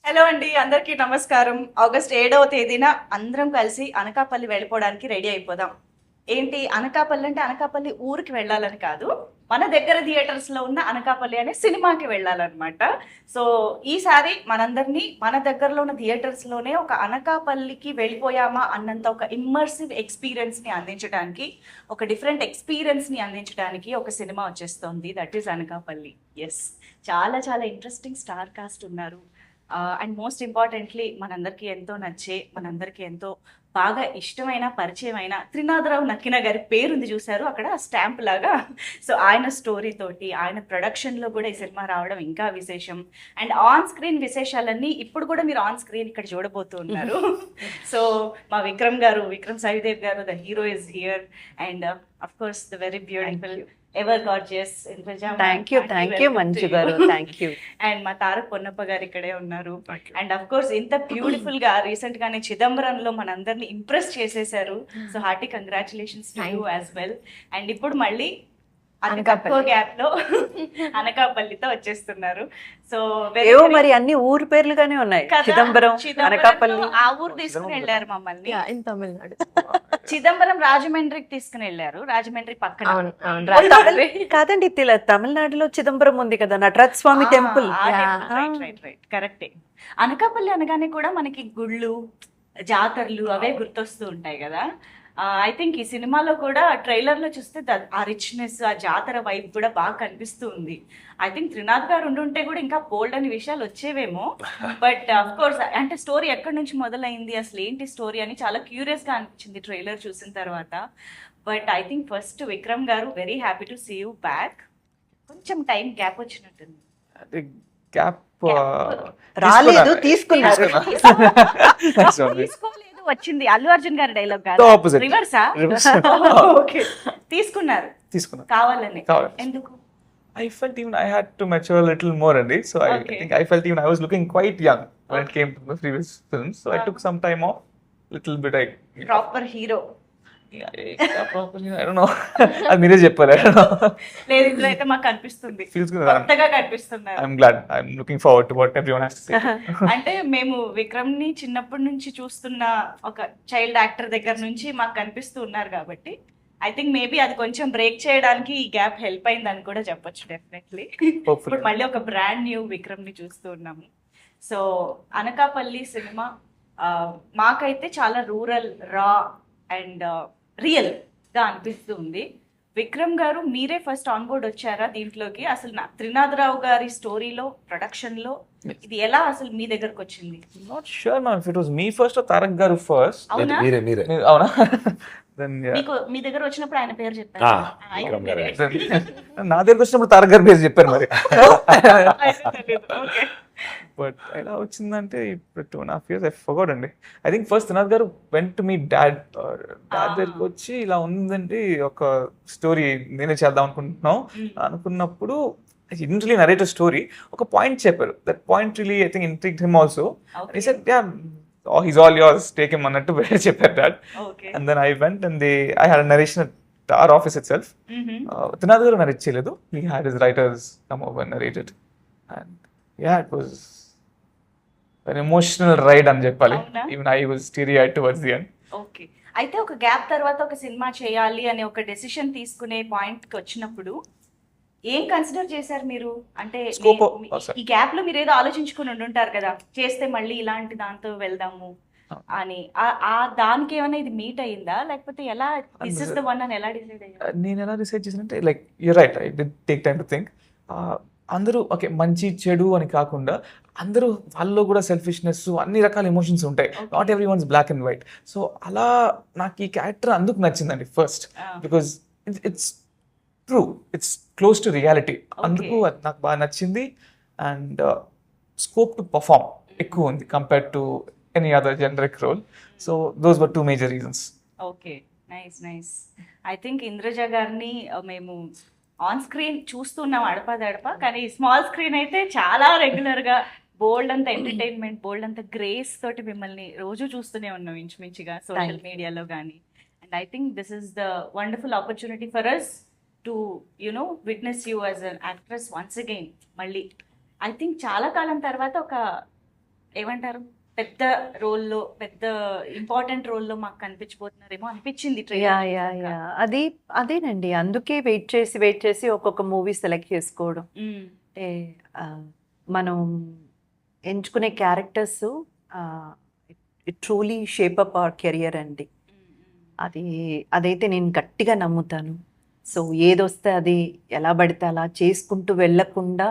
Hello అండి, అందరికీ నమస్కారం. ఆగస్ట్ 7వ తేదీన అందరం కలిసి అనకాపల్లి వెళ్ళిపోవడానికి రెడీ అయిపోదాం. ఏంటి అనకాపల్లి అంటే అనకాపల్లి ఊరికి వెళ్ళాలని కాదు, మన దగ్గర థియేటర్స్లో ఉన్న అనకాపల్లి అనే సినిమాకి వెళ్ళాలన్నమాట. సో ఈసారి మనందరినీ మన దగ్గరలో ఉన్న థియేటర్స్లోనే ఒక అనకాపల్లికి వెళ్ళిపోయామా అన్నంత ఒక ఇమ్మర్సివ్ ఎక్స్పీరియన్స్ని అందించడానికి, ఒక డిఫరెంట్ ఎక్స్పీరియన్స్ని అందించడానికి ఒక సినిమా వచ్చేస్తుంది. That is Anakapalli. ఎస్, చాలా చాలా ఇంట్రెస్టింగ్ స్టార్ కాస్ట్ ఉన్నారు. అండ్ మోస్ట్ ఇంపార్టెంట్లీ మనందరికీ ఎంతో నచ్చే, మనందరికీ ఎంతో బాగా ఇష్టమైన పరిచయమైన త్రినాథరావు నక్కిన గారి పేరుంది చూశారు అక్కడ స్టాంప్ లాగా. సో ఆయన స్టోరీ తోటి, ఆయన ప్రొడక్షన్లో కూడా ఈ సినిమా రావడం ఇంకా విశేషం. అండ్ ఆన్ స్క్రీన్ విశేషాలన్నీ ఇప్పుడు కూడా మీరు ఆన్ స్క్రీన్ ఇక్కడ చూడబోతూ ఉన్నారు. సో మా విక్రమ్ సవిదేవ్ గారు, the hero is here. And of course the very beautiful ever gorgeous Indraja. Thank you Manju గారు, థ్యాంక్ యూ. అండ్ మా తారక్ పొన్నప్ప గారు ఇక్కడే ఉన్నారు. అండ్ అఫ్ కోర్స్ ఇంత బ్యూటిఫుల్ గా రీసెంట్ గానే చిదంబరంలో మనందరినీ ఇంప్రెస్ చేసేసారు. So hearty congratulations to you as well. And ఇప్పుడు మళ్ళీ తక్కువ గ్యాప్ లో అనకాపల్లితో వచ్చేస్తున్నారు. సో ఏవో మరి అన్ని ఊరు పేర్లుగానే ఉన్నాయి, చిదంబరం, అనకాపల్లి. ఆ ఊరు తీసుకుని వెళ్ళారు మమ్మల్ని. ఇన్ తమిళనాడు. చిదంబరం రాజమండ్రికి తీసుకుని వెళ్ళారు, రాజమండ్రి పక్కన. కాదండి, తమిళనాడులో చిదంబరం ఉంది కదా, నటరాజ్ స్వామి టెంపుల్. కరెక్టే. అనకాపల్లి అనగానే కూడా మనకి గుళ్ళు, జాతరలు అవే గుర్తొస్తూ ఉంటాయి కదా. ఐ థింక్ ఈ సినిమాలో కూడా ట్రైలర్ లో చూస్తే ఆ రిచ్నెస్, ఆ జాతర వైబ్ కూడా బాగా కనిపిస్తూ ఉంది. ఐ థింక్ త్రినాథ్ గారు ఉండుంటే కూడా ఇంకా బోల్డ్ అని విషయాలు వచ్చేవేమో. బట్ అఫ్ కోర్స్ అంటే స్టోరీ ఎక్కడి నుంచి మొదలైంది, అసలు ఏంటి స్టోరీ అని చాలా క్యూరియస్ గా అనిపించింది ట్రైలర్ చూసిన తర్వాత. But I think first Vikram garu, very happy to see you back. కొంచెం టైం గ్యాప్ వచ్చినట్టుంది. రాలేదు, తీసుకున్నారు. తీసుకోలేదు, వచ్చింది. అల్లు అర్జున్ గారి డైలాగ్ కాదు, రివర్సా? ఓకే, తీసుకున్నారు కావాలని. ఎందుకు? I felt even I had to mature a little more, and so I think I felt even I was looking quite young when it came to the previous films. So I took some time off, little bit. Proper hero. I don't know. అది మీరే చెప్పారు. I don't know. లేదు, ఇందులో అయితే మాకు కనిపిస్తుంది, Feels good. కొత్తగా కనిపిస్తున్నారు. I'm glad. I'm looking forward to what everyone has to say. అంటే మేము విక్రమ్ ని చిన్నప్పటి నుంచి చూస్తున్న ఒక చైల్డ్ యాక్టర్ దగ్గర నుంచి మాకు కనిపిస్తూ ఉన్నారు కాబట్టి ఐ థింక్ మేబీ అది కొంచెం బ్రేక్ చేయడానికి ఈ గ్యాప్ హెల్ప్ అయిందని కూడా చెప్పొచ్చు. డెఫినెట్లీ ఇప్పుడు మళ్ళీ ఒక బ్రాండ్ న్యూ విక్రమ్ ని చూస్తూ ఉన్నాము. సో అనకాపల్లి సినిమా మాకైతే చాలా రూరల్, రా అండ్ రియల్ గా అనిపిస్తూ ఉంది. విక్రమ్ గారు, మీరే ఫస్ట్ ఆన్ బోర్డ్ వచ్చారా దీంట్లోకి? అసలు త్రినాథరావు గారి స్టోరీలో, ప్రొడక్షన్ లో ఇది ఎలా అసలు మీ దగ్గరకు వచ్చింది? Not sure, ma'am, if it was me first or Tarak garu first. అవునా? అవునా? Then yeah. మీకు మీ దగ్గర వచ్చినప్పుడు ఆయన పేరు చెప్పారు. నా దగ్గరకు వచ్చినప్పుడు తారక్ గారి పేరు చెప్పారు మరి. బట్ ఎలా వచ్చిందంటే ఇప్పుడు 2.5 years I forgot అండి. ఐ థింక్ ఫస్ట్ త్రినాథ్ గారు వెంట్ టు మీ డాడ్ దగ్గరికి వచ్చి ఇలా ఉందండి ఒక స్టోరీ నేనే చేద్దాం అనుకున్నప్పుడు ఇన్స్టెంట్లీ నరేట్ స్టోరీ ఒక పాయింట్ చెప్పారు. That point really I think intrigued him also. He said yeah, he's all yours, take him అన్నట్టు చెప్పారు dad. And then I went and I had narration at our office itself. Trinath garu narrate చేయలేదు. He had his writers come over and narrate it. And yeah, it was an emotional ride అని చెప్పాలి. Even I was teary-eyed towards the end. Okay, అయితే ఒక gap తర్వాత ఒక cinema చేయాలి అనే ఒక డెసిషన్ తీసుకునే పాయింట్ కి వచ్చినప్పుడు ఏం కన్సిడర్ చేశారు మీరు? అంటే ఈ గ్యాప్ లో మీరు ఏదో ఆలోచించుకుని ఉండుంటారు కదా, చేస్తే మళ్ళీ ఇలాంటి దాంతో వెళ్దాము అని. దానికి ఏమైనా ఇది మీట్ అయ్యిందా, లేకపోతే ఎలా దిస్ ఇస్ ద వన్ అని ఎలా డిసైడ్ అయ్యారు? నేను ఎలా డిసైడ్ చేశానంటే, like you right, I did take time to think. అందరూ ఓకే మంచి చెడు అని కాకుండా అందరూ వాళ్ళలో కూడా సెల్ఫిష్నెస్, అన్ని రకాల ఎమోషన్స్ ఉంటాయి. Not every one's black and white. So అలా నాకు ఈ క్యారెక్టర్ అందుకు నచ్చిందండి first, because it's true, it's close to reality. అందుకు అది నాకు బాగా నచ్చింది. అండ్ స్కోప్ టు పర్ఫార్మ్ ఎక్కువ ఉంది compared to any other generic role. So those were 2 major reasons. Okay, nice. I think Indraja గారిని మేము ఆన్ స్క్రీన్ చూస్తున్నాం అడపా, కానీ స్మాల్ స్క్రీన్ అయితే చాలా రెగ్యులర్ గా బోల్డ్ అంత ఎంటర్టైన్మెంట్, బోల్డ్ అంత గ్రేస్ తోటి మిమ్మల్ని రోజు చూస్తూనే ఉన్నాం ఇంచుమించుగా సోషల్ మీడియాలో కానీ. And I think this is the wonderful opportunity for us to witness you as an actress once again. మళ్ళీ ఐ థింక్ చాలా కాలం తర్వాత ఒక ఏమంటారు పెద్ద రోల్లో, పెద్ద ఇంపార్టెంట్ రోల్లో మాకు కనిపించబోతున్నారేమో అనిపించింది యా trailer యా చూసాక. యా అదేనండి, అందుకే వెయిట్ చేసి ఒక్కొక్క మూవీ సెలెక్ట్ చేసుకోవడం. మ్మ్. అంటే ఆ, మనం ఎంచుకునే characters truly shape up hour career అండి. అదైతే నేను గట్టిగా నమ్ముతాను. సో ఏదొస్తే అది ఎలా పడితే అలా చేసుకుంటూ వెళ్ళకుండా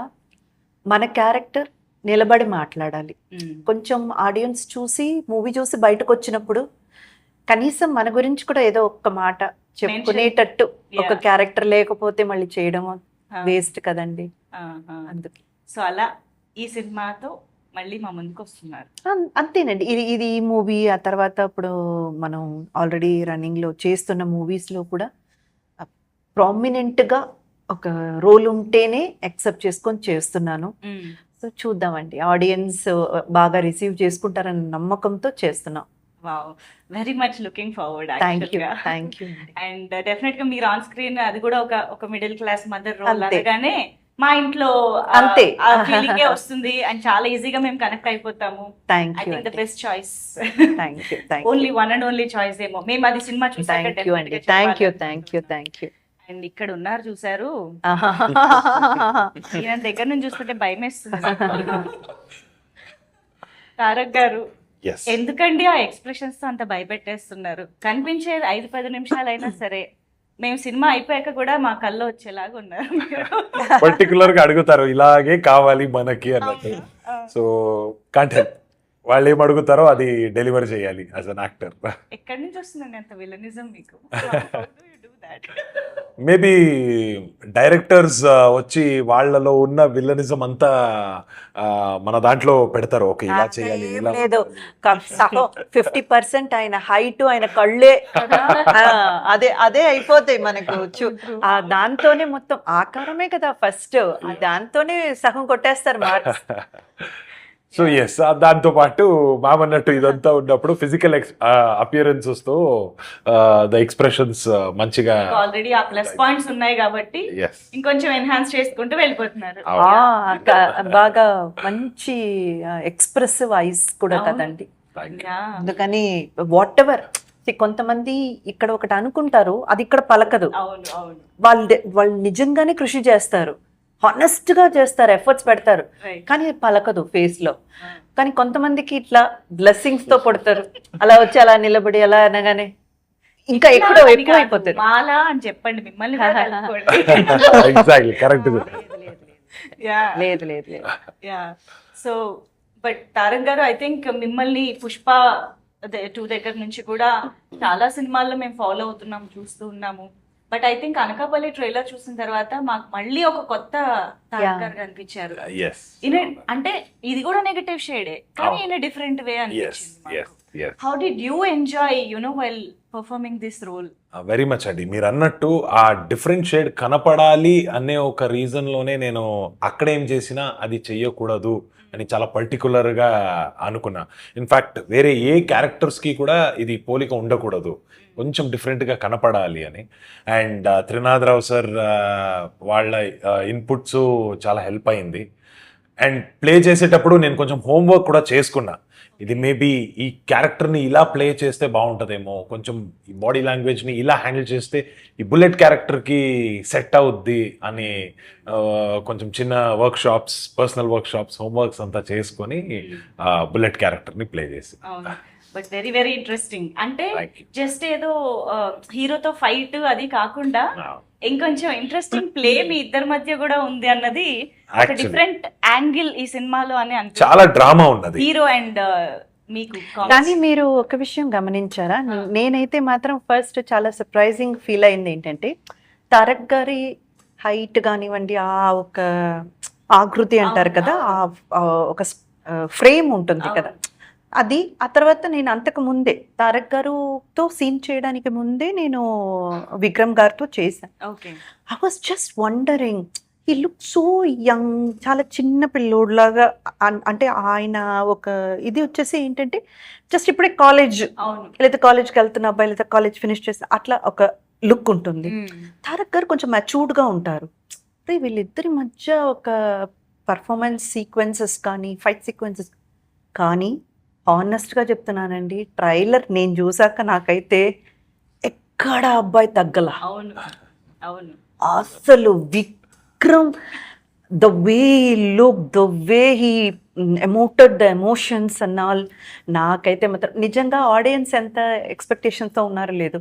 మన క్యారెక్టర్ నిలబడి మాట్లాడాలి. మ్మ్. కొంచెం ఆడియన్స్ చూసి మూవీ చూసి బయటకు వచ్చినప్పుడు కనీసం మన గురించి కూడా ఏదో ఒక్క మాట చెప్పుకునేటట్టు ఒక Yeah. క్యారెక్టర్ లేకపోతే మళ్ళీ చేయడం ఆ, వేస్ట్ కదండి. ఆ, ఆ. అందుకే సో అలా ఈ సినిమాతో మళ్ళీ మా ముందుకు వస్తున్నారు. అంతేనండి. ఇది ఈ మూవీ ఆ తర్వాత ఇప్పుడు మనం ఆల్రెడీ రన్నింగ్ లో చేస్తున్న మూవీస్ లో కూడా ప్రామినెంట్ గా ఒక రోల్ ఉంటేనే యాక్సెప్ట్ చేసుకొని చేస్తున్నాను. మ్మ్. సో చూద్దామండి, ఆడియన్స్ బాగా రిసీవ్ చేసుకుంటారన్న నమ్మకంతో చేస్తున్నాం. Wow, very much looking forward thank you and definite గా మీరు ఆన్ స్క్రీన్ అది కూడా ఒక మిడిల్ క్లాస్ మదర్ రోల్ అంతే. అనగానే మా ఇంట్లో అంతే. ఆ ఫీలింగే వస్తుంది అండ్ చాలా ఈజీగా మేము కనెక్ట్ అయిపోతాము. Thank I you think the best choice, thank you only one and only choice ఏమో. మేము అది సినిమా చూసాక థ్యాంక్ యూ అండి, థ్యాంక్ యూ. అండ్ ఇక్కడ ఉన్నారు చూసారు, ఈయన దగ్గర నుంచి చూస్తుంటే భయం వేస్తుంది నాకు. తారక్ గారు, Yes. ఎందుకండి ఆ ఎక్స్ప్రెషన్స్ తో అంత భయపెట్టేస్తున్నారు? కనిపించేది 5-10 నిమిషాలు అయినా సరే మేము సినిమా అయిపోయాక కూడా మా కళ్ళు వచ్చేలాగా ఉన్నారు మీరు. పర్టికులర్ గా అడుగుతారు ఇలాగే కావాలి మనకి అన్నట్టు. సో కాంట్ హెల్ప్, వాళ్ళు ఏం అడుగుతారో అది డెలివర్ చేయాలి యాజ్ అన్ యాక్టర్. ఎక్కడి నుంచి వస్తుందండి అంత విలనిజం మీకు? మేబీ డైరెక్టర్స్ వచ్చి వాళ్ళలో ఉన్న విల్లనిజం అంతా మన దాంట్లో పెడతారు. ఓకే, ఇలా చేయాలి, ఇలా లేదు 50% ఆయన హైట్, ఆయన కళ్ళే అదే అయిపోతాయి మనకు. దాంతోనే మొత్తం ఆకారమే కదా ఫస్ట్, దాంతోనే సగం కొట్టేస్తారు మార్క్స్. సో ఎస్, దాంతో పాటు మామన్నట్టు ఇదంతా ఉన్నప్పుడు ఫిజికల్ అపియరెన్సెస్ తో ద ఎక్స్ప్రెషన్స్ మంచిగా ఆల్రెడీ ఆ ప్లస్ పాయింట్స్ ఉన్నాయి కాబట్టి ఎస్ ఇంకొంచెం ఎన్హాన్స్ చేసుకుంటూ వెళ్ళిపోతున్నారు. బాగా మంచి ఎక్స్ప్రెసివ్ ఐస్ కూడా అవును. కదండి. Yeah. అందుకని వాట్ ఎవర్, కొంతమంది ఇక్కడ ఒకటి అనుకుంటారు, అది ఇక్కడ పలకదు. అవును అవును, వాళ్ళు నిజంగానే కృషి చేస్తారు, హానెస్ట్ గా చేస్తారు, ఎఫర్ట్స్ పెడతారు, Right. కానీ అది పలకదు ఫేస్ లో. కానీ కొంతమందికి ఇట్లా బ్లెస్సింగ్స్ తో పడతారు, అలా వచ్చి అలా నిలబడి అలా అనగానే ఇంకా ఎక్కువ అయిపోతుంది. మాలా అని చెప్పండి, మిమ్మల్ని కూడా కలుపుకోండి. Exactly correct. Yeah. లేదు లేదు లేదు యా, సో బట్ తారక్ గారు, ఐ థింక్ మిమ్మల్ని పుష్ప 2 దగ్గర నుంచి కూడా చాలా సినిమాల్లో మేము ఫాలో అవుతున్నాము, చూస్తూ ఉన్నాము. But I think Anakapalli trailer చూసిన తర్వాత మాకు మళ్ళీ ఒక కొత్త తారక్ గారు కనిపించారు. ఎస్ అంటే ఇది కూడా నెగటివ్ షేడే, కానీ ఇన్ డిఫరెంట్ వే ఎస్ అనిపించింది. Yes yes how did you enjoy while performing this role? Very much అండి. మీరు అన్నట్టు ఆ డిఫరెంట్ షేడ్ కనపడాలి అనే ఒక రీజన్ లోనే నేను అక్కడేం చేసినా అది చెయ్యకూడదు అని చాలా పర్టికులర్గా అనుకున్నా. ఇన్ఫ్యాక్ట్ వేరే ఏ క్యారెక్టర్స్కి కూడా ఇది పోలిక ఉండకూడదు, కొంచెం డిఫరెంట్గా కనపడాలి అని. అండ్ త్రినాథరావు సార్ వాళ్ళ ఇన్పుట్స్ చాలా హెల్ప్ అయింది. అండ్ ప్లే చేసేటప్పుడు నేను కొంచెం హోంవర్క్ కూడా చేసుకున్నా. ఇది మేబీ ఈ క్యారెక్టర్ని ఇలా ప్లే చేస్తే బాగుంటుందేమో, కొంచెం ఈ బాడీ లాంగ్వేజ్ని ఇలా హ్యాండిల్ చేస్తే ఈ బుల్లెట్ క్యారెక్టర్కి సెట్ అవుద్ది అని కొంచెం చిన్న వర్క్షాప్స్, పర్సనల్ వర్క్షాప్స్, హోంవర్క్స్ అంతా చేసుకొని బుల్లెట్ క్యారెక్టర్ని ప్లే చేసి. అవును, బట్ వెరీ వెరీ ఇంట్రెస్టింగ్. అంటే Thank you. జస్ట్ ఏదో హీరోతో ఫైట్ అది కాకుండా ఇంకొంచెం ఇంట్రెస్టింగ్ ప్లే మీ ఇద్దరి మధ్య కూడా ఉంది అన్నది ఒక Actually. డిఫరెంట్ యాంగిల్ ఈ సినిమాలో అని చాలా డ్రామా ఉన్నది. హీరో అండ్ మీకు కానీ మీరు ఒక విషయం గమనించారా? నేనైతే మాత్రం ఫస్ట్ చాలా సర్ప్రైజింగ్ ఫీల్ అయింది ఏంటంటే, తారక్ గారి హైట్ కానివ్వండి, ఆ ఒక ఆకృతి అంటారు కదా, ఆ ఒక ఫ్రేమ్ ఉంటుంది కదా, అది ఆ తర్వాత నేను అంతకు ముందే తారక్ గారుతో సీన్ చేయడానికి ముందే నేను విక్రమ్ గారితో చేశాను. Okay, I was just wondering, he look so young, చాలా చిన్న పిల్లోడ్లాగా. అంటే ఆయన ఒక ఇది వచ్చేసి ఏంటంటే, జస్ట్ ఇప్పుడే కాలేజ్ అవును, లేదా కాలేజ్కి వెళ్తున్న అబ్బాయి లేదా కాలేజ్ ఫినిష్ చేస్తే అట్లా ఒక లుక్ ఉంటుంది. తారక్ గారు కొంచెం మ్యాచ్యూర్డ్గా ఉంటారు. వీళ్ళిద్దరి మధ్య ఒక పర్ఫార్మెన్స్ సీక్వెన్సెస్ కానీ, ఫైట్ సీక్వెన్సెస్ కానీ హానెస్ట్గా చెప్తున్నానండి, ట్రైలర్ నేను చూసాక నాకైతే ఎక్కడ అబ్బాయి తగ్గల. అవును అవును అసలు Vikram, the way look, the way he emoted the emotions and all, నాకైతే మాత్రం నిజంగా ఆడియన్స్ ఎంత ఎక్స్పెక్టేషన్తో ఉన్నారో లేదు,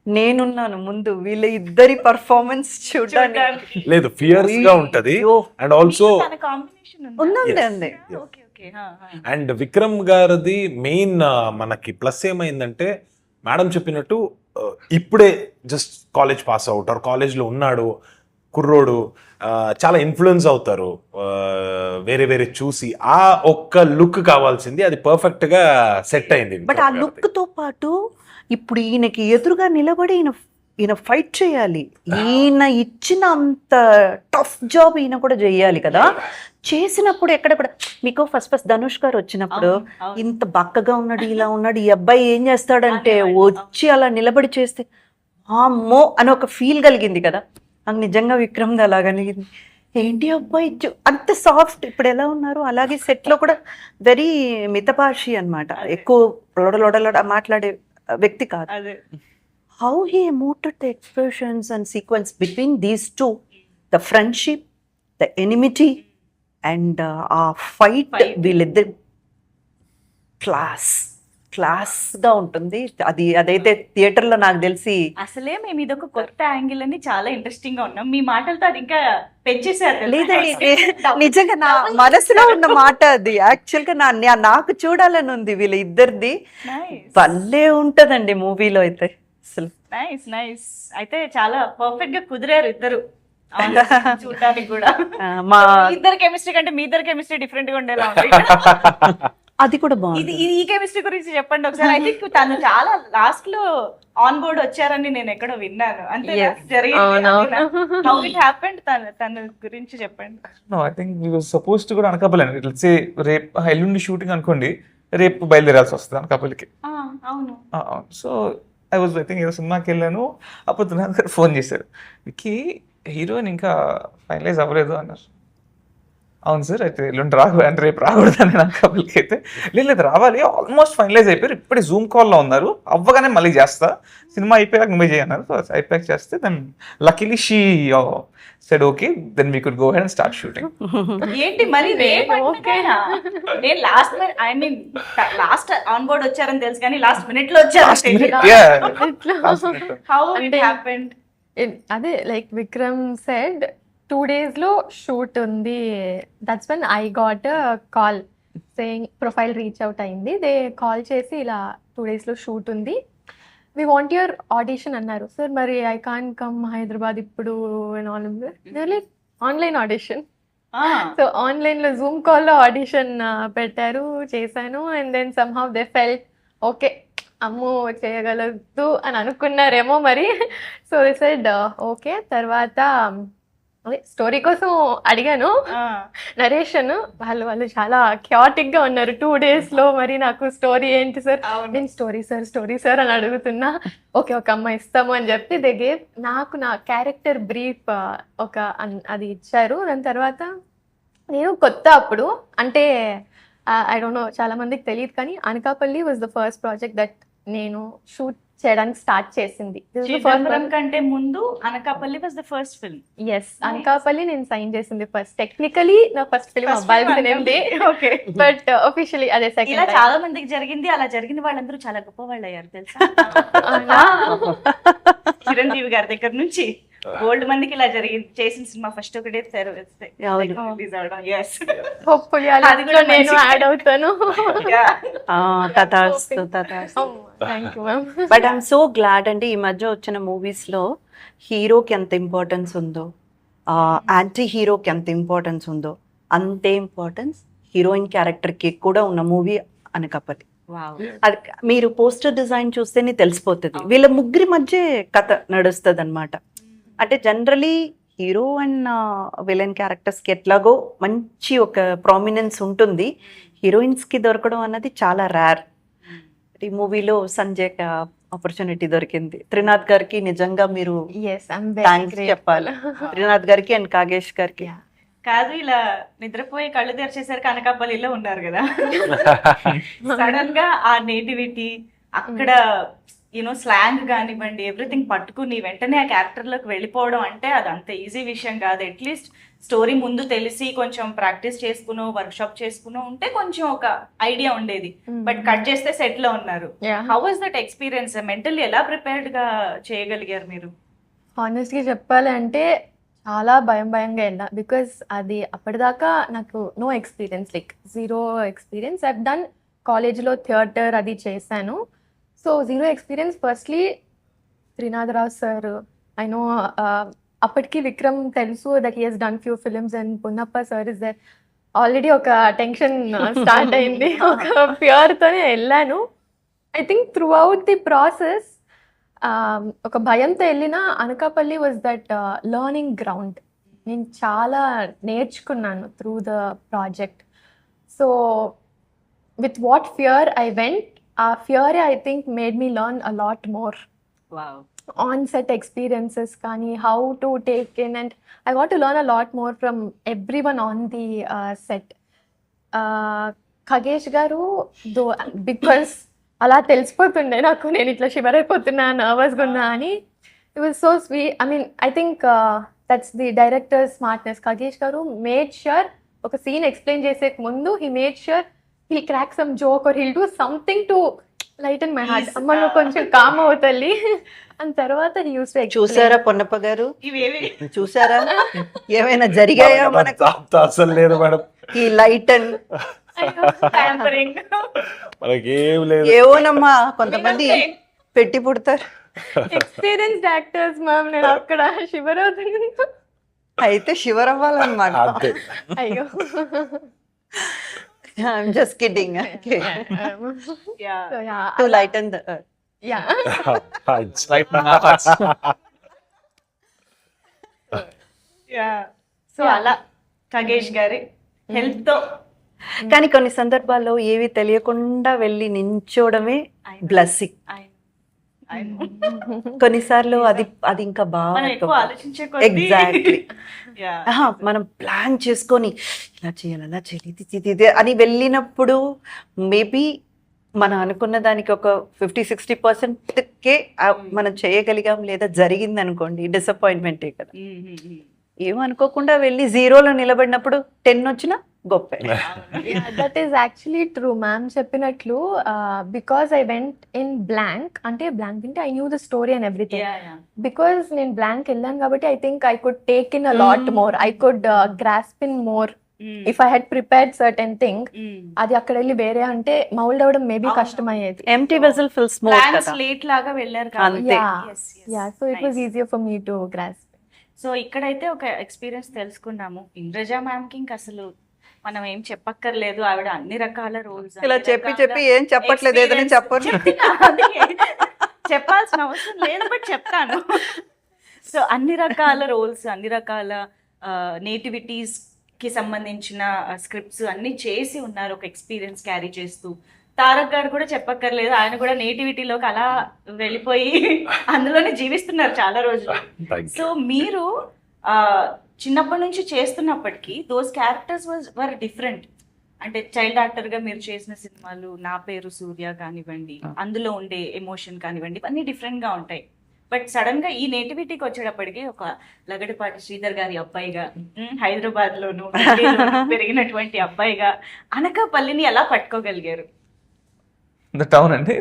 నేనున్నాను ముందు వీళ్ళ ఇద్దరి పర్ఫార్మెన్స్ చూడడానికి. లేదు, ఫియర్స్ గా ఉంటది. అయ్యో. అండ్ ఆల్సో తన కాంబినేషన్ ఉందండి Yes. అండి. ఓకే ఓకే అండ్ విక్రమ్ గారిది మెయిన్ మనకి ప్లస్ ఏమైందంటే మేడం చెప్పినట్టు ఇప్పుడే just college pass out or కాలేజ్లో ఉన్నాడు కుర్రోడు, చాలా ఇన్ఫ్లుయెన్స్ అవుతారు వేరే వేరే చూసి. ఆ ఒక్క లుక్ కావాల్సింది, అది పర్ఫెక్ట్ గా సెట్ అయింది. బట్ ఆ లుక్ తో పాటు ఇప్పుడు ఈయనకి ఎదురుగా నిలబడి ఈయన ఫైట్ చేయాలి. ఈయన ఇచ్చిన అంత టఫ్ జాబ్ ఈయన కూడా చేయాలి కదా. చేసినప్పుడు ఎక్కడ మీకు ఫస్ట్ ధనుష్ గారు వచ్చినప్పుడు ఇంత బక్కగా ఉన్నాడు, ఇలా ఉన్నాడు, ఈ అబ్బాయి ఏం చేస్తాడంటే వచ్చి అలా నిలబడి చేస్తే అమ్మో అని ఒక ఫీల్ కలిగింది కదా. నాకు నిజంగా విక్రమ్ అలా కలిగింది. ఏంటి అబ్బాయి అంత సాఫ్ట్, ఇప్పుడు ఎలా ఉన్నారు అలాగే సెట్ లో కూడా వెరీ మితభాషి అన్నమాట, ఎక్కువ లొడలొడలొడ మాట్లాడే వ్యక్తి కాదు. అదే How he emoted the expressions and sequence between these two, the friendship, the enmity, and fight. వీళ్ళిద్దరు క్లాస్ గా ఉంటుంది. అదైతే థియేటర్ లో నాకు తెలిసి అసలే మేము ఇదొక కొత్త యాంగిల్ అని చాలా ఇంట్రెస్టింగ్ గా ఉన్నాం. మీ మాటలతో అది ఇంకా పెంచేసారు తెలుసా? లేదండి, నిజంగా నా మనసులో ఉన్న మాట అది. యాక్చువల్ గా నాకు చూడాలని ఉంది వీళ్ళ ఇద్దరిది. Nice. భలే ఉంటదండి మూవీలో అయితే అసలు. Nice nice. అయితే చాలా పర్ఫెక్ట్ గా కుదిరారు ఇద్దరు చూడడానికి కూడా. మా ఇద్దరు కెమిస్ట్రీ కంటే మీ ఇద్దరు కెమిస్ట్రీ డిఫరెంట్ గా ఉండేలా ఉంది. అది కూడా ఇది బాగుంది. ఈ కెమిస్ట్రీ గురించి చెప్పండి ఒకసారి. ఐ థింక్ తను చాలా లాస్ట్ లో ఆన్ బోర్డ్ వచ్చారని నేను ఎక్కడో విన్నాను. అంతే Yes. జరిగింది. హౌ ఇట్ హ్యాపెండ్ తన గురించి చెప్పండి. No I think we was supposed to కూడా అనకాపల్లి. లెట్స్ సే రేపు ఎల్లుండి షూటింగ్ అనుకోండి, రేపు బయలుదేరాల్సి వస్తుంది అనకాపల్లికి. అవును సో ఐ థింక్ ఏదో సినిమాకి వెళ్ళాను, అప్పుడు తునాథ్ గారు ఫోన్ చేశారు, విక్కీ హీరోయిన్ ఇంకా ఫైనలైజ్ అవ్వలేదు అన్నారు. అవును సార్, అయితే ఎల్లుండి అంటే రేపు రాకూడదని అనకాపల్లికి. అయితే లేదు రావాలి, ఆల్మోస్ట్ ఫైనలైజ్ అయిపోయారు, ఇప్పుడే జూమ్ కాల్లో ఉన్నారు, అవ్వగానే మళ్ళీ చేస్తా, సినిమా అయిపోయాక నువ్వే చేయన్నారు. సో అయిపోయాక చేస్తే then luckily she said okay, then we could go head and start shooting. ఏంటి మరి రేపు ఓకేనా? నేను లాస్ట్ ఆన్ బోర్డ్ వచ్చారని తెలుసు కానీ లాస్ట్ మినిట్ లో వచ్చారు. How it happened? అదే లైక్ విక్రమ్ సెడ్ 2 days లో షూట్ ఉంది. That's when I got call saying profile reach out అయింది. దే కాల్ చేసి ఇలా 2 days లో షూట్ ఉంది, వి వాంట్ యువర్ ఆడిషన్ అన్నారు. సార్ మరి ఐ కాన్ కమ్ హైదరాబాద్ ఇప్పుడు ఆన్లైన్ ఆడిషన్. సో ఆన్లైన్లో జూమ్ కాల్లో ఆడిషన్ పెట్టారు, చేశాను. And then somehow they felt okay, అమ్మో చేయగలదు అని అనుకున్నారేమో మరి. So they said okay. తర్వాత అదే స్టోరీ కోసం అడిగాను నరేషన్, వాళ్ళు చాలా క్యాటిక్ గా ఉన్నారు 2 days లో. మరి నాకు స్టోరీ ఏంటి సార్, నేను స్టోరీ సార్ అని అడుగుతున్నా. ఓకే ఒక అమ్మాయి ఇస్తాము అని చెప్పి దే గేవ్ నాకు నా క్యారెక్టర్ బ్రీఫ్ అది ఇచ్చారు. దాని తర్వాత నేను కొత్త అప్పుడు అంటే ఐ డోంట్ నో చాలా మందికి తెలియదు కానీ Anakapalli was the first project that నేను షూట్ చేయడానికి స్టార్ట్ చేసింది. చిదంబరం కంటే ముందు Anakapalli was the first film. Yes, Anakapalli నేను సైన్ చేసింది ఫస్ట్. టెక్నికలీ నా ఫస్ట్ ఫిల్మ్ అవ్వాల్సింది, ఓకే, బట్ ఆఫీషియలీ అదే ఇలా సెకండ్. చాలా మందికి జరిగింది. అలా జరిగిన వాళ్ళందరూ చాలా గొప్ప వాళ్ళు అయ్యారు తెలుసా. చిరంజీవి గారి దగ్గర నుంచి గోల్డ్ మందికి ఇలా జరిగింది. చేసిన సినిమా ఫస్ట్ ఒకటే రిలీజ్ అవడం. Yes. హోప్ఫుల్లీ అది కూడా నేను మంచి- యాడ్ అవుతాను. తథాస్తు. Thank you ma'am. But I'm so glad అండి, ఈ మధ్య వచ్చిన మూవీస్ లో హీరోకి ఎంత ఇంపార్టెన్స్ ఉందో, యాంటీ హీరోకి ఎంత ఇంపార్టెన్స్ ఉందో, అంతే ఇంపార్టెన్స్ హీరోయిన్ క్యారెక్టర్ కి కూడా ఉన్న మూవీ అనకాపల్లి. అది మీరు పోస్టర్ డిజైన్ చూస్తేనే తెలిసిపోతుంది వీళ్ళ ముగ్గురి మధ్య కథ నడుస్తుంది అనమాట. అంటే generally hero and villain characters కి ఎట్లాగో మంచి ఒక ప్రామినెన్స్ ఉంటుంది, హీరోయిన్స్ కి దొరకడం అన్నది చాలా రేర్. ఈ మూవీలో సంజయ్ ఆపర్చునిటీ దొరికింది. త్రినాథ్ గారికి నిజంగా మీరు ఎస్, ఐఎమ్ థ్యాంక్స్ చెప్పాలి. త్రినాథ్ గారికి అండ్ కాగేష్ గారికి. కాదు, ఇలా నిద్రపోయి కళ్ళు తెరిచేసరికి అనకాపల్లిలో ఉన్నారు కదా. సడన్ గా ఆ నేటివిటీ అక్కడ యూనో స్లాంగ్ కానివ్వండి ఎవ్రీథింగ్ పట్టుకుని వెంటనే ఆ క్యారెక్టర్ లోకి వెళ్ళిపోవడం అంటే అది అంత ఈజీ విషయం కాదు. అట్లీస్ట్ స్టోరీ ముందు తెలిసి కొంచెం ప్రాక్టీస్ చేసుకునో వర్క్షాప్ చేసుకునో ఉంటే కొంచెం ఒక ఐడియా ఉండేది. బట్ కట్ చేస్తే సెట్ లో ఉన్నారు. How was that experience? Mentally ఎలా ప్రిపేర్డ్ గా చేయగలిగారు మీరు? హానెస్ట్గా చెప్పాలి అంటే చాలా భయంగా వెళ్ళా, బికాస్ అది అప్పటిదాకా నాకు no experience, like zero experience. I done కాలేజ్లో థియేటర్ అది చేశాను, so zero experience. Firstly Trinatharao sir, I know అప్పటికి విక్రమ్ తెలుసు that he he's done few films, and Punnappa sir is there. Already ఒక టెన్షన్ స్టార్ట్ అయింది, ఒక ఫియర్తోనే వెళ్ళాను. I think throughout the process ఒక భయంతో వెళ్ళిన Anakapalli was that learning ground. నేను చాలా నేర్చుకున్నాను through the project. So with what fear I went, ఆ fear I think made me learn a lot more on set experiences కానీ, how to take in, and I want to learn a lot more from everyone on the set. Khagesh garu though, because అలా తెలిసిపోతుండే నాకు నేను ఇట్లా shiver అయిపోతున్నా, నర్వస్గా ఉన్నా అని. It was so sweet. I mean I think that's the director స్మార్ట్నెస్. Khagesh garu made sure ఒక సీన్ ఎక్స్ప్లెయిన్ చేసే ముందు he made sure he'll crack some joke or he'll do something to lighten my heart. అమ్మ నువ్వు కొంచెం కామ్ అవుతల్లి అని. తర్వాత he used to explain. చూసారా పొన్నప్ప గారు, ఇవేవి చూసారా ఏమైనా జరిగాయా మనకు? అసలు లేదు మేడం, ఈ లైట్ అండ్ tampering. మనకేం లేదు. ఏవోనమ్మా కొంతమంది పెట్టి పుడతారు. ఎక్స్పీరియన్స్డ్ యాక్టర్స్ మ్యామ్, నేను అక్కడ షివర్ అవుతున్నాను. అయితే షివర్ అవ్వాలన్నమాట. అంతే. అయ్యో. I'm just kidding. Okay. Yeah. So yeah. To lighten the earth. Yeah. Right now, hearts. So అలా ఖగేష్ గారి హెల్ప్ తో. కానీ కొన్ని సందర్భాల్లో ఏవి తెలియకుండా వెళ్ళి నించోవడమే బ్లెస్సింగ్. కొన్నిసార్లు అది ఇంకా మనం ఎక్కువ బాగా ఆలోచించే కొద్దీ ఎగ్జాక్ట్లీ Yeah. మనం ప్లాన్ చేసుకొని ఇలా చేయాలి అలా చేయాలి ఇది అని వెళ్ళినప్పుడు మేబీ మనం అనుకున్న దానికి ఒక 50-60%కే మనం చేయగలిగాం లేదా జరిగింది అనుకోండి, డిసప్పాయింట్మెంటే కదా. ఏమనుకోకుండా వెళ్ళి జీరోలో నిలబడినప్పుడు 10 వచ్చినా గొప్ప. That is actually true ma'am చెప్పినట్లు. Because I went in blank, అంటే బ్లాంక్ అంటే I knew the story and everything. Because నేను బ్లాంక్ వెళ్ళాను కాబట్టి I think I could take in a lot more, I could grasp in more. If I head prepared certain thing, అది అక్కడ వెళ్ళి వేరే అంటే మౌల్డ్ అవడం మేబీ కష్టమయ్యేది. ఎంప్టీ వెసల్ ఫిల్ స్మూత్ కదా. స్లేట్ లాగా వెళ్ళారు అంతే. Yeah, so it was easier for me to grasp. So ఇక్కడైతే ఒక ఎక్స్పీరియన్స్ తెలుసుకున్నాము. ఇంద్రజ మ్యామ్ కి ఇంకా అసలు మనం ఏం చెప్పక్కర్లేదు, ఆవిడ అన్ని రకాల రోల్స్ ఇలా చెప్పి ఏం చెప్పట్లేదు, ఏదైనా చెప్పరు. చెప్పాల్సిన అవసరం లేదు, బట్ చెప్తాను. సో అన్ని రకాల రోల్స్, అన్ని రకాల నేటివిటీస్ కి సంబంధించిన స్క్రిప్ట్స్ అన్ని చేసి ఉన్నారు, ఒక ఎక్స్పీరియన్స్ క్యారీ చేస్తూ. తారక్ గారు కూడా చెప్పక్కర్లేదు, ఆయన కూడా నేటివిటీలోకి అలా వెళ్ళిపోయి అందులోనే జీవిస్తున్నారు చాలా రోజులు. సో మీరు చిన్నప్పటి నుంచి చేస్తున్నప్పటికీ దోస్ క్యారెక్టర్స్ వర్ డిఫరెంట్. అంటే చైల్డ్ యాక్టర్ గా మీరు చేసిన సినిమాలు నా పేరు సూర్య కానివ్వండి, అందులో ఉండే ఎమోషన్ కానివ్వండి, ఇవన్నీ డిఫరెంట్ గా ఉంటాయి. బట్ సడన్ గా ఈ నేటివిటీకి వచ్చేటప్పటికి ఒక లగడపాటి శ్రీధర్ గారి అబ్బాయిగా, హైదరాబాద్ లోను పెరిగినటువంటి అబ్బాయిగా అనకాపల్లిని ఎలా పట్టుకోగలిగారు? The town అండి,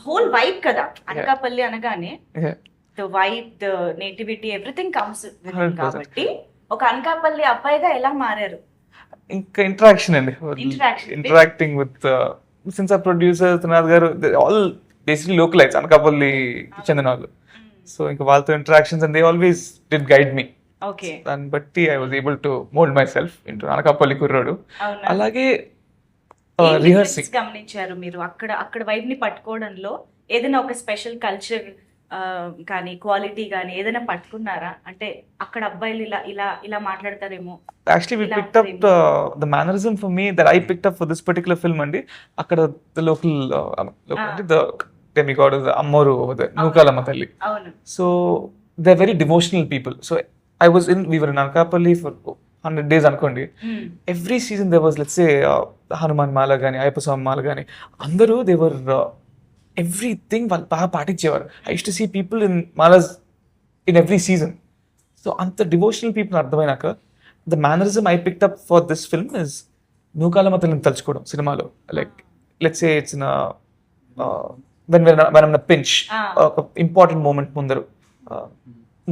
హోల్ వైబ్ కదా అనకాపల్లి అనగానే. yeah. The vibe, the nativity, everything comes 100%. కాబట్టి ఒక అనకాపల్లి అబ్బాయిగా ఎలా మారారు? ఇంకా ఇంటరాక్షన్ అండి, Interaction. ఇంటరాక్టింగ్ విత్ సిన్స్ ఆ ప్రొడ్యూసర్ త్రినాథ్ గారు, ఆల్ బేసిక్లీ లోకలైట్స్, అనకాపల్లి చెందిన వాళ్ళు. సో ఇంకా వాళ్ళతో interactions and they always did guide me. Okay, దాన్ని బట్టి I was able to mould my self into Anakapalli కుర్రాడు. అవునా? అలాగే ఏం రిహర్సింగ్ difference గమనించారు మీరు అక్కడ వైబ్ ని పట్టుకోవడంలో? ఏదైనా ఒక స్పెషల్ కల్చర్ కానీ క్వాలిటీ కానీ ఏదైనా పట్టుకున్నారా? అంటే అక్కడ అబ్బాయిలు ఇలా ఇలా ఇలా మాట్లాడతారేమో. Actually, we picked up the mannerism for me that I picked up for this particular film andi. Akkada the local the demigod is Ammoru over there, Nukalamma Talli. అవును. So they're very devotional people. So we were in Anakapalli for 100 days అనుకోండి. Every season there was, let's say, Hanuman మాల కానీ అయ్యప్ప స్వామి మాల కానీ అందరూ దేవర్ everything వాళ్ళు బాగా పాటించేవారు. I used to see people in malas in every season. So అంత devotional people అర్థమైనాక the mannerism I picked up for this film is Nukalamma తల్లిని తలుచుకోవడం సినిమాలో. Like let's say it's in when pinch ఒక ఇంపార్టెంట్ మూమెంట్ ముందరు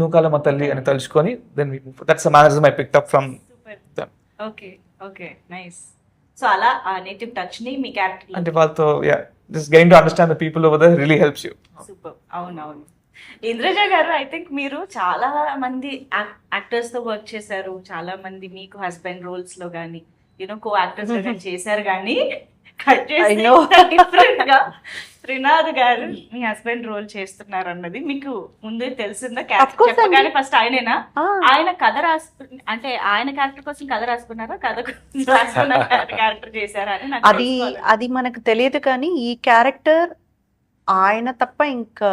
నూకాలమ్మ తల్లి అని తలుచుకొని then that's the mannerism I picked up from them. Okay okay nice. So అలా ఆ నేటివ్ టచ్ ని మీ క్యారెక్టర్ అంటే వాళ్ళతో just getting to understand the people over there really helps you. Super. అవునవును. ఇంద్రజ గారు, ఐ థింక్ మీరు చాలా మంది యాక్టర్స్ తో వర్క్ చేశారు, చాలా మంది మీకు హస్బెండ్ రోల్స్ లో కానీ కో యాక్టర్స్ లో కానీ చేశారు, కానీ కట్ చేసి డిఫరెంట్ గా త్రినాథ్ గారు మీ హస్బెండ్ రోల్ చేస్తున్నారు అన్నది మీకు ముందే తెలిసిందా? చెప్పగానే ఫస్ట్ ఆయనేనా? ఆయన కథ అంటే ఆయన క్యారెక్టర్ కోసం కథ రాసుకున్నారా, కథ రాసుకున్న క్యారెక్టర్ చేశారా అని నాకు అది అది మనకు తెలియదు, కానీ ఈ క్యారెక్టర్ ఆయన తప్ప ఇంకా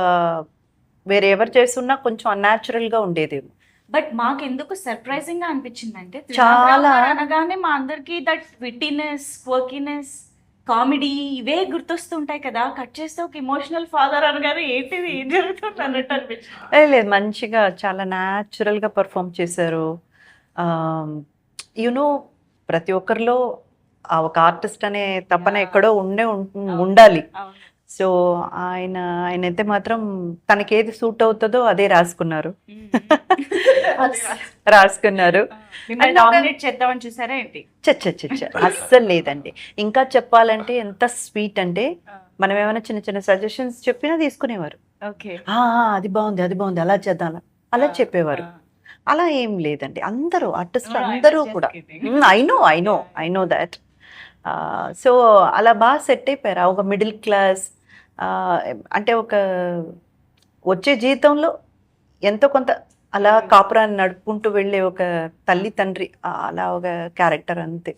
వేరే ఎవరు చేస్తున్నా కొంచెం అన్యాచురల్ గా ఉండేదేమో. బట్ మాకు ఎందుకు సర్ప్రైజింగ్ గా అనిపించిందంటే చాలా అనగానే మా అందరికి దట్ విట్టినెస్, క్వర్కినెస్, కామెడీ ఇవే గుర్తొస్తుంటాయి కదా. కట్ చేస్తే ఒక ఇమోషనల్ ఫాదర్ అనగానే ఏంటిది, ఏం జరుగుతుంది అన్నట్టు అనిపించింది. లేదు, మంచిగా చాలా న్యాచురల్ గా పర్ఫామ్ చేశారు. యునో ప్రతి ఒక్కరిలో ఆ ఒక ఆర్టిస్ట్ అనే తపన ఎక్కడో ఉండాలి. సో ఆయనైతే మాత్రం తనకేది సూట్ అవుతుందో అదే రాసుకున్నారు. చేద్దామని చూసారా ఏంటి? అస్సలు లేదండి. ఇంకా చెప్పాలంటే ఎంత స్వీట్ అంటే మనం ఏమైనా చిన్న చిన్న సజెషన్స్ చెప్పినా తీసుకునేవారు. అది బాగుంది అలా చేద్దాం అలా చెప్పేవారు. అలా ఏం లేదండి, అందరూ ఆర్టిస్టులు అందరూ కూడా ఐ నో దాట్. సో అలా బాగా సెట్ అయిపోయారు. ఒక మిడిల్ క్లాస్ అంటే ఒక వచ్చే జీవితంలో ఎంతో కొంత అలా కాపురాన్ని నడుపుకుంటూ వెళ్ళే ఒక తల్లి తండ్రి, అలా ఒక క్యారెక్టర్ అంతే.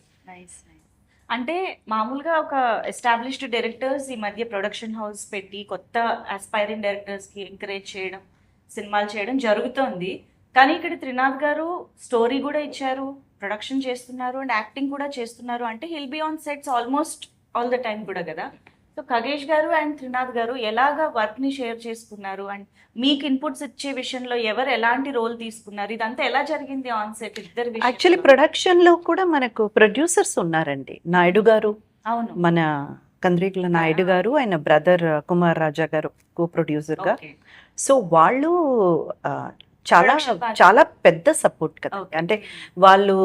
అంటే మామూలుగా ఒక ఎస్టాబ్లిష్డ్ డైరెక్టర్స్ ఈ మధ్య ప్రొడక్షన్ హౌస్ పెట్టి కొత్త ఆస్పైరింగ్ డైరెక్టర్స్కి ఎంకరేజ్ చేయడం, సినిమాలు చేయడం జరుగుతోంది. కానీ ఇక్కడ త్రినాథ్ గారు స్టోరీ కూడా ఇచ్చారు, ప్రొడక్షన్ చేస్తున్నారు అండ్ యాక్టింగ్ కూడా చేస్తున్నారు. అంటే hill be on sets almost all the time కూడా కదా. సో ఖగేష్ గారు అండ్ త్రినాథ్ గారు ఎలాగా వర్క్ని షేర్ చేసుకున్నారు అండ్ మీకు ఇన్పుట్స్ ఇచ్చే విషయంలో ఎవరు ఎలాంటి రోల్ తీసుకున్నారు, ఇదంతా ఎలా జరిగింది ఆన్ సెట్ ఇద్దరు? యాక్చువల్లీ ప్రొడక్షన్ లో కూడా మనకు ప్రొడ్యూసర్స్ ఉన్నారండి. నాయుడు గారు, అవును, మన కంద్రీకుల నాయుడు గారు, ఆయన బ్రదర్ కుమార్ రాజా గారు కో ప్రొడ్యూసర్ గా. సో వాళ్ళు చాలా చాలా పెద్ద సపోర్ట్ కదా. అంటే వాళ్ళు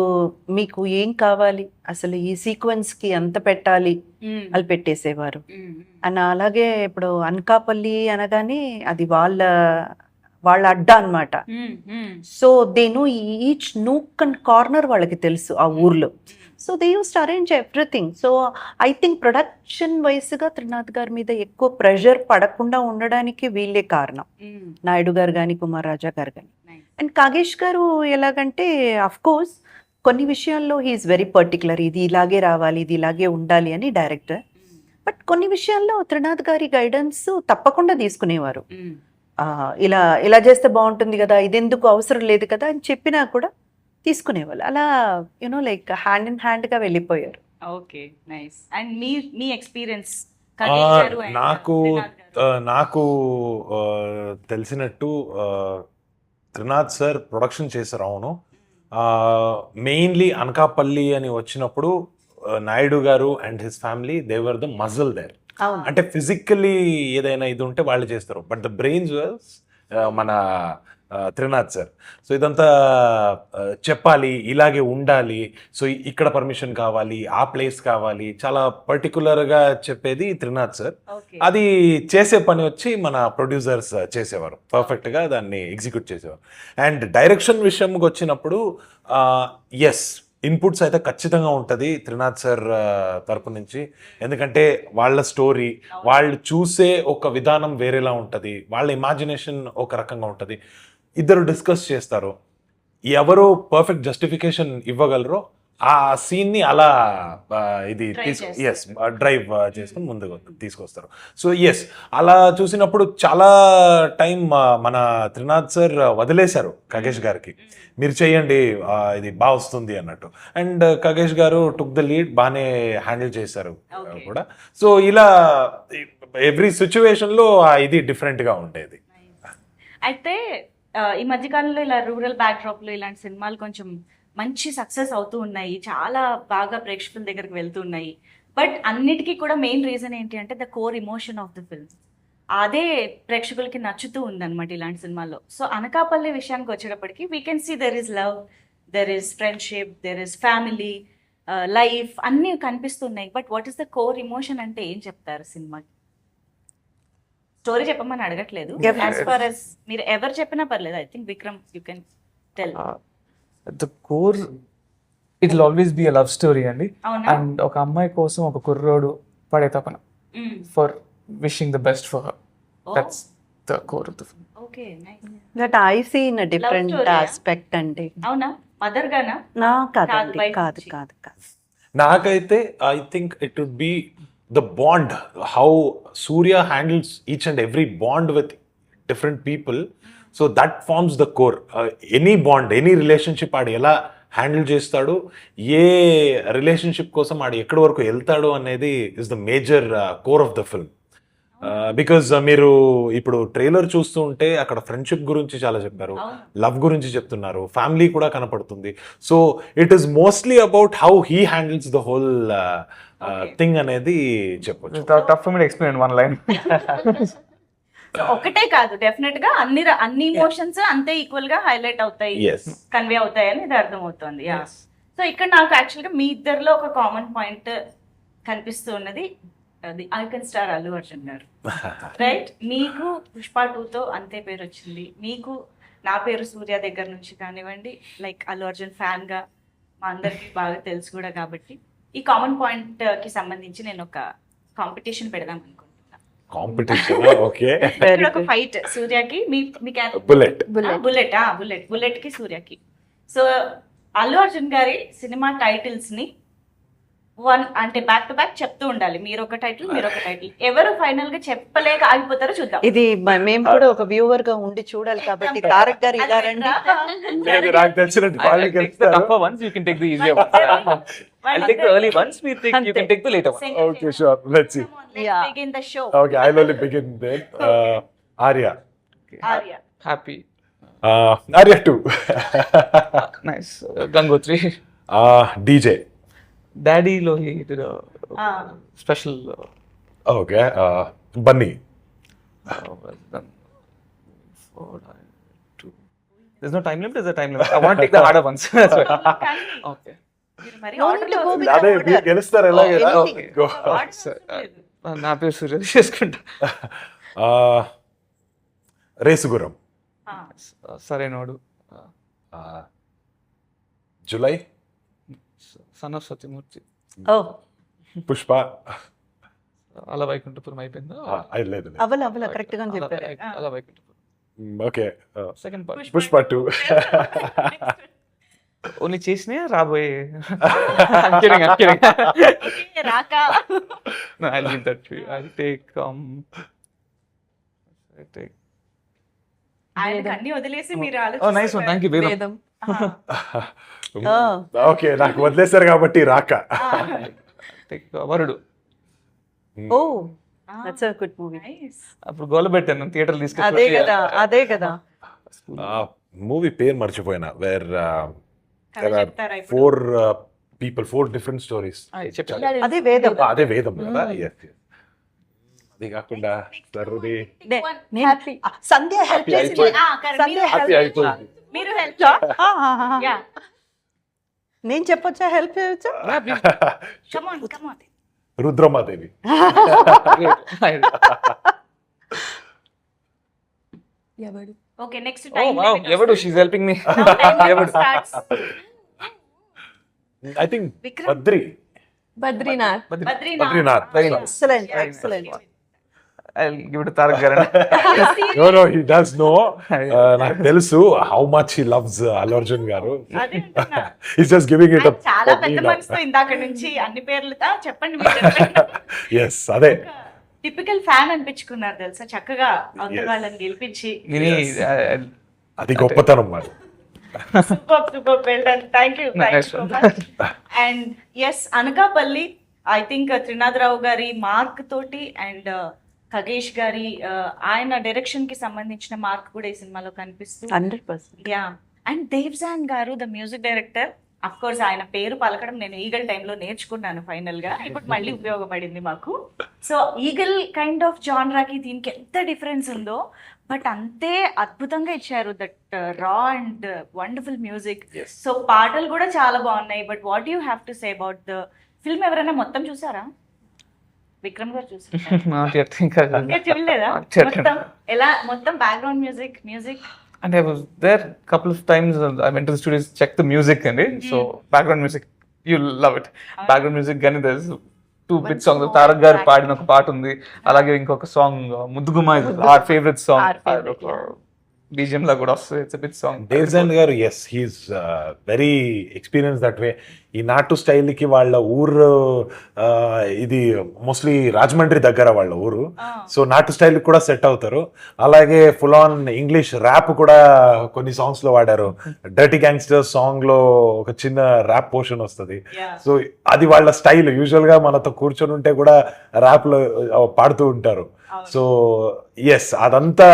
మీకు ఏం కావాలి, అసలు ఈ సీక్వెన్స్ కి ఎంత పెట్టాలి వాళ్ళు పెట్టేసేవారు. అండ్ అలాగే ఇప్పుడు అనకాపల్లి అనగానే అది వాళ్ళ అడ్డా అన్నమాట. So then each nook and corner వాళ్ళకి తెలుసు ఆ ఊర్లో. So they used to arrange everything. So I think production వైస్గా త్రినాథ్ గారి మీద ఎక్కువ ప్రెషర్ పడకుండా ఉండడానికి వీళ్ళే కారణం, నాయుడు గారు కానీ కుమార్ రాజా గారు కానీ. అండ్ కాగేష్ గారు ఎలాగంటే అఫ్ కోర్స్ కొన్ని విషయాల్లో హీఈస్ వెరీ పర్టికులర్, ఇది ఇలాగే రావాలి, ఇది ఇలాగే ఉండాలి అని డైరెక్టర్. బట్ కొన్ని విషయాల్లో త్రినాథ్ గారి గైడెన్స్ తప్పకుండా తీసుకునేవారు. ఇలా చేస్తే బాగుంటుంది కదా, ఇది ఎందుకు అవసరం లేదు కదా అని చెప్పినా కూడా తీసుకునేవాళ్ళు. అలా లైక్ హ్యాండ్ ఇన్ హ్యాండ్ గా వెళ్ళిపోయారు. Okay, nice. And me experience? నాకు తెలిసినట్టు త్రినాథ్ సార్ ప్రొడక్షన్ చేశారు. అవును, మెయిన్లీ అనకాపల్లి అని వచ్చినప్పుడు నాయుడు గారు and his family they were the muscle there. అంటే ఫిజికల్లీ ఏదైనా ఇది ఉంటే వాళ్ళు చేస్తారు, బట్ ద బ్రెయిన్స్ వాజ్ మన త్రినాథ్ సార్. సో ఇదంతా చెప్పాలి, ఇలాగే ఉండాలి, సో ఇక్కడ పర్మిషన్ కావాలి, ఆ ప్లేస్ కావాలి, చాలా పర్టికులర్గా చెప్పేది త్రినాథ్ సార్. అది చేసే పని వచ్చి మన ప్రొడ్యూసర్స్ చేసేవారు, పర్ఫెక్ట్గా దాన్ని ఎగ్జిక్యూట్ చేసేవారు. అండ్ డైరెక్షన్ విషయంకి వచ్చినప్పుడు ఎస్, ఇన్పుట్స్ అయితే ఖచ్చితంగా ఉంటుంది త్రినాథ్ సార్ తరపు నుంచి. ఎందుకంటే వాళ్ళ స్టోరీ, వాళ్ళు చూసే ఒక విధానం వేరేలా ఉంటుంది, వాళ్ళ ఇమాజినేషన్ ఒక రకంగా ఉంటుంది. ఇద్దరు డిస్కస్ చేస్తారు, ఎవరో పర్ఫెక్ట్ జస్టిఫికేషన్ ఇవ్వగలరో ఆ సీన్ ని అలా ఇది Drive ఎస్ డ్రైవ్ చేసుకుని ముందుకు తీసుకొస్తారు. సో ఎస్, అలా చూసినప్పుడు చాలా టైం మన త్రినాథ్ సార్ వదిలేశారు ఖగేష్ గారికి, మీరు చేయండి ఇది బాగా వస్తుంది అన్నట్టు. అండ్ ఖగేష్ గారు టుక్ ద లీడ్, బాగానే హ్యాండిల్ చేశారు Okay. కూడా. సో ఇలా ఎవ్రీ సిచ్యువేషన్ లో ఇది డిఫరెంట్ గా ఉండేది. అయితే ఈ మధ్యకాలంలో ఇలా రూరల్ బ్యాక్డ్రాప్ లో ఇలాంటి సినిమాలు కొంచెం మంచి సక్సెస్ అవుతూ ఉన్నాయి, చాలా బాగా ప్రేక్షకుల దగ్గరికి వెళ్తూ ఉన్నాయి. బట్ అన్నిటికీ కూడా మెయిన్ రీజన్ ఏంటి అంటే the core emotion of the film, అదే ప్రేక్షకులకి నచ్చుతూ ఉందన్నమాట ఇలాంటి సినిమాల్లో. సో అనకాపల్లి విషయానికి వచ్చేటప్పటికి we can see there is love, there is friendship, there is family, life అన్నీ కనిపిస్తున్నాయి. But what is the core emotion అంటే ఏం చెప్తారు సినిమాకి? స్టోరీ చెప్పమని అడగట్లేదు, యాజ్ ఫార్ as మీరు ఎవరు చెప్పినా పర్లేదు. I think Vikram you can tell. The core it will always be a love story అండి. అవునా? అండ్ ఒక అమ్మాయి కోసం ఒక కుర్రోడు పడే తపన for wishing the best for her, that's the core of the film. Okay, nice. That I see in different story ఆ? ఆస్పెక్ట్ అండి. అవునా? మదర్ గానా? నా కాదు, కాదండి, బయట కాదు నుంచి. కాదు కాదు. నాకైతే I think it would be the bond, how Surya handles each and every bond with different people. So that forms the core. Any bond, any relationship ఆడు ఎలా హ్యాండిల్ చేస్తాడు, ఏ రిలేషన్షిప్ కోసం ఆడు ఎక్కడి వరకు వెళ్తాడు అనేది is the major core of the film. Because మీరు ఇప్పుడు ట్రైలర్ చూస్తూ ఉంటే అక్కడ ఫ్రెండ్షిప్ గురించి చాలా చెప్పారు, లవ్ గురించి చెప్తున్నారు, ఫ్యామిలీ కూడా కనపడుతుంది. So it is mostly about how he handles the whole thing అనేది చెప్పొచ్చు. Tough for me to explain one line. ఒకటే కాదు, డెఫినెట్ గా అన్ని ఇమోషన్స్ అంతే ఈక్వల్ గా హైలైట్ అవుతాయి, Yes. కన్వే అవుతాయి అని ఇది అర్థమవుతుంది. సో ఇక్కడ నాకు యాక్చువల్ గా మీ ఇద్దరిలో ఒక కామన్ పాయింట్ కనిపిస్తూ ఉన్నది, అది ఐకన్ స్టార్ అల్లు అర్జున్ గారు. రైట్? మీకు పుష్ప 2తో అంతే పేరు వచ్చింది, మీకు నా పేరు సూర్య దగ్గర నుంచి కానివ్వండి, లైక్ అల్లు అర్జున్ ఫ్యాన్ గా మా అందరికి బాగా తెలుసు కూడా. కాబట్టి ఈ కామన్ పాయింట్ కి సంబంధించి నేను ఒక కాంపిటీషన్ పెడదాం అనుకుంటున్నా. Competition, okay. ఇక్కడ ఒక ఫైట్ సూర్యకి మీ బుల్లెట్. బుల్లెట్ కి సూర్యకి. సో అల్లు అర్జున్ గారి సినిమా టైటిల్స్ ని వన్ అంటే బ్యాక్ టు బ్యాక్ చెప్తూ ఉండాలి, మీరు ఒక టైటిల్ మీరు ఒక టైటిల్. ఎవరు ఫైనల్ గా చెప్పలేక ఆగిపోతారో చూద్దాం. ఇది మేము కూడా ఒక వ్యూవర్ గా ఉండి చూడాలి కాబట్టి తారక్ గారు ఇలా రండి. నాకు తెలిసినట్టు వాళ్ళకి Take the tougher ones, you can take the easier ones. I'll take the early ones, you can take the later ones. Okay, sure. Let's see. Yeah. Begin the show. Okay, I'll only begin then. Arya. Arya. Happy. Arya 2. Nice. Gangotri. DJ. Daddy lo he did a special. Okay. Bunny. Well done. 4, 2. There's no time limit. There's a time limit. I want to take the harder ones. That's why. Okay. మీరు మరి No order need to లో go with అదే మీరు గెలుస్తారు ఎలాగైనా. anything. Go. నా పేరు సూర్య చేసుకుంటా. రేసుగురం. సరైనోడు. జులై. Son of Satyamurthy. ఓ పుష్ప. అలా వైకుంఠపురం అయిపోయిందా? లేదు. అవల కరెక్ట్ గా చెప్పారు. Ala Vaikunthapuram. Okay. Second part. Pushpa 2. Only చేసినా రాబోయే. రాకా. I'll leave that to you. I'll take ఆయనకు అన్ని వదిలేసి మీరు oh nice one, thank you Vedam. Vedam. Okay, నాకు వదిలేశారు కాబట్టి రాక. Take Varudu. Oh that's a good movie. అప్పుడు గోల పెట్టాను థియేటర్ అదే కదా. మూవీ పేరు మర్చిపోయినా. వేర్ చెప్తారా ఇప్పుడు? 4 people, 4 different stories. చెప్పాలి. అదే వేదం. అదే వేదం కదా. Yes. అది కాకుండా సర్వది నేను సంధ్య హెల్ప్ చేసింది. సంధ్య హ్యాపీ help అయిపోయింది. మీరు హెల్ప్ యా నేను చెప్పొచ్చా, హెల్ప్ చేయొచ్చా? Come on Rudramadevi. Okay, next Oh wow, ఎవడు she's helping me. I think Vikram. Badri. Badrinath. Badrinath. Excellent. I give it Tarak గారు. No, he does know. నాకు తెలుసు how much he loves Allu Arjun గారు. అదే అంటున్నా. He's just giving it up. చాలా పెద్ద మనసుతో ఇందాక నుంచి అన్ని పేర్లతో చెప్పండి మీరు. ఎస్ అదే టిపికల్ ఫ్యాన్ అనిపించుకున్నారు తెలుసా, చక్కగా అవతల వాళ్ళని గెలిపించి. విని అది గొప్పతనం మరి. Super well done, thank you Nice so one. Much. And yes, Anakapalli I think Trinadha Rao గారి మార్క్ తోటి అండ్ ఖగేష్ గారి ఆయన డైరెక్షన్ కి సంబంధించిన మార్క్ కూడా ఈ సినిమాలో కనిపిస్తుంది. 100%. యా, అండ్ దేవ్జాన్ గారు the music director. Of course ఆయన పేరు పలకడం నేను ఈగల్ టైంలో నేర్చుకున్నాను ఫైనల్ గా, ఇప్పుడు మళ్ళీ ఉపయోగపడింది మాకు. సో ఈగల్ కైండ్ ఆఫ్ జాన్రాకి దీనికి ఎంత డిఫరెన్స్ ఉందో, బట్ అంతే అద్భుతంగా ఇచ్చారు దట్ రా అండ్ వండర్ఫుల్ మ్యూజిక్. సో పాటలు కూడా చాలా బాగున్నాయి. But what you have to say about the film? ఎవరైనా మొత్తం చూసారా? విక్రమ్ గారు చూసారా? Not yet, ఇంకా ఇంకా చూడలేదా? Not yet. మొత్తం ఎలా, మొత్తం background music And I was there couple of times. I went to the studios, checked the music and so background music, you'll love it. Background music gani there's two big songs. Tarak garu paadina oka paat undi, alage inkoka song Mudduguma is our favorite song. BGM la kuda vastadi. It's a big song. దేవ్జాన్ గారు yes he's very experience that way. ఈ నాటు స్టైల్కి వాళ్ళ ఊరు ఇది mostly Rajahmundry దగ్గర వాళ్ళ ఊరు. సో నాటు స్టైల్ కూడా సెట్ అవుతారు. అలాగే ఫుల్ ఆన్ ఇంగ్లీష్ ర్యాప్ కూడా కొన్ని సాంగ్స్ లో వాడారు. డర్టీ గ్యాంగ్స్టర్ సాంగ్ లో ఒక చిన్న ర్యాప్ పోర్షన్ వస్తుంది. సో అది వాళ్ళ స్టైల్. యూజువల్ గా మనతో కూర్చొని ఉంటే కూడా ర్యాప్ లో పాడుతూ ఉంటారు. సో ఎస్, అదంతా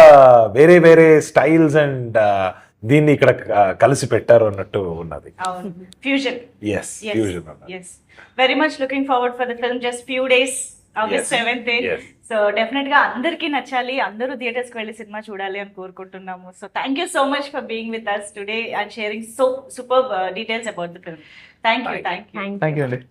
వేరే వేరే స్టైల్స్ అండ్ దీన్ని ఇక్కడ కలిసి పెట్టారు అన్నట్టు ఉన్నది. Fusion. Yes fusion. Yes, very much looking forward for the film. Just few days, August 7th. Yes. So definite గా అందరికీ నచ్చాలి, అందరూ థియేటర్స్ కి వెళ్ళి సినిమా చూడాలి అని కోరుకుంటున్నాము. So thank you so much for being with us today and sharing so super details about the film. Thank you. Thank you, Andy.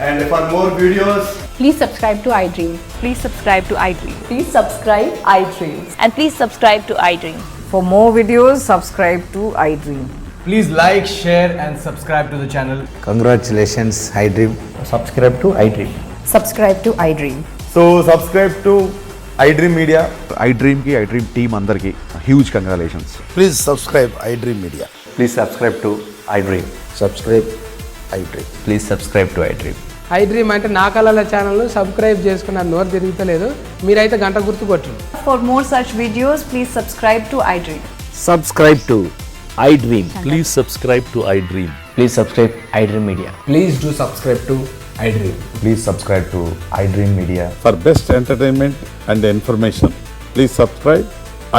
And for more videos, Please subscribe to iDream. Please subscribe to iDream. Please subscribe iDream. And please subscribe to iDream. For more videos, subscribe to iDream. please like, share, and subscribe to the channel. Congratulations, iDream. Subscribe to iDream. Subscribe to iDream. So subscribe to iDream Media. iDream ki iDream team andarki huge congratulations. Please subscribe iDream Media. Please subscribe to iDream. Subscribe iDream. Please subscribe to iDream. iDream అంటే నా కళల channel subscribe చేసుకున్న నోరు తిరుగుతలేదు, మీరైతే గంట గుర్తు కొట్టండి. For more such videos, please subscribe to iDream. Subscribe to iDream. Please subscribe to iDream. Please subscribe iDream Media. Please do subscribe to iDream. Please subscribe to iDream Media. For best entertainment and information, please subscribe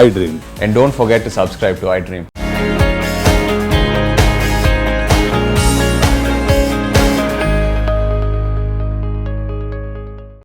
iDream. And don't forget to subscribe to iDream.